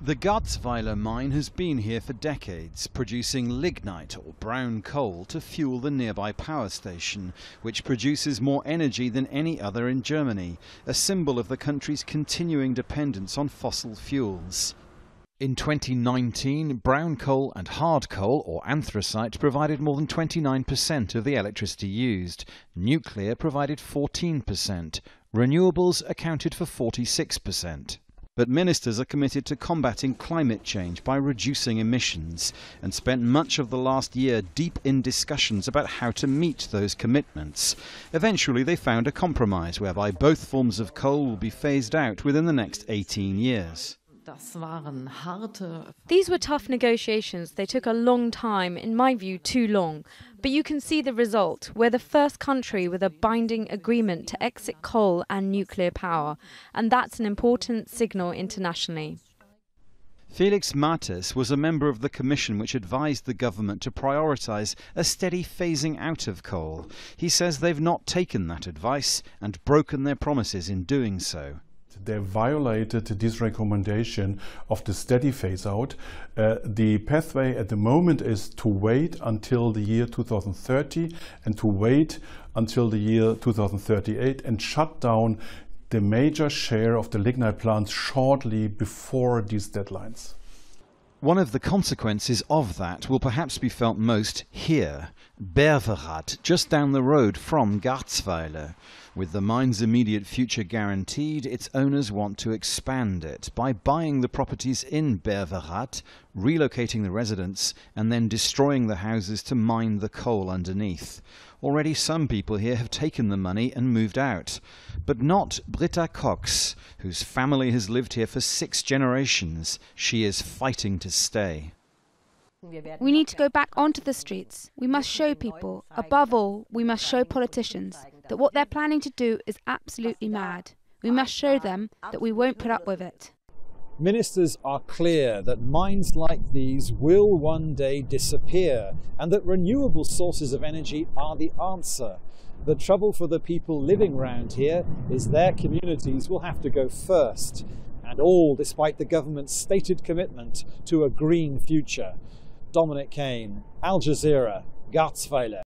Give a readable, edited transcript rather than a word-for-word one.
The GARZWEILER mine has been here for decades, producing lignite or brown coal to fuel the nearby power station, which produces more energy than any other in Germany, a symbol of the country's continuing dependence on fossil fuels. In 2019, brown coal and hard coal, or anthracite, provided more than 29% of the electricity used. Nuclear provided 14%. Renewables accounted for 46%. But ministers are committed to combating climate change by reducing emissions and spent much of the last year deep in discussions about how to meet those commitments. Eventually they found a compromise whereby both forms of coal will be phased out within the next 18 years. These were tough negotiations. They took a long time, in my view too long. But you can see the result. We're the first country with a binding agreement to exit coal and nuclear power. And that's an important signal internationally. FELIX was a member of the commission which advised the government to prioritise a steady phasing out of coal. He says they've not taken that advice and broken their promises in doing so. They violated this recommendation of the steady phase-out. The pathway at the moment is to wait until the year 2030 and to wait until the year 2038 and shut down the major share of the lignite plants shortly before these deadlines. One of the consequences of that will perhaps be felt most here, Berverat, just down the road from GARZWEILER. With the mine's immediate future guaranteed, its owners want to expand it by buying the properties in Berverat, relocating the residents, and then destroying the houses to mine the coal underneath. Already some people here have taken the money and moved out, but not BRITTA, whose family has lived here for 6 generations. She is fighting to stay. We need to go back onto the streets. We must show people, above all, we must show politicians, that what they're planning to do is absolutely mad. We must show them that we won't put up with it. Ministers are clear that mines like these will one day disappear and that renewable sources of energy are the answer. The trouble for the people living around here is their communities will have to go first, and all despite the government's stated commitment to a green future. Dominic, Kane, Al Jazeera, GARZWEILER.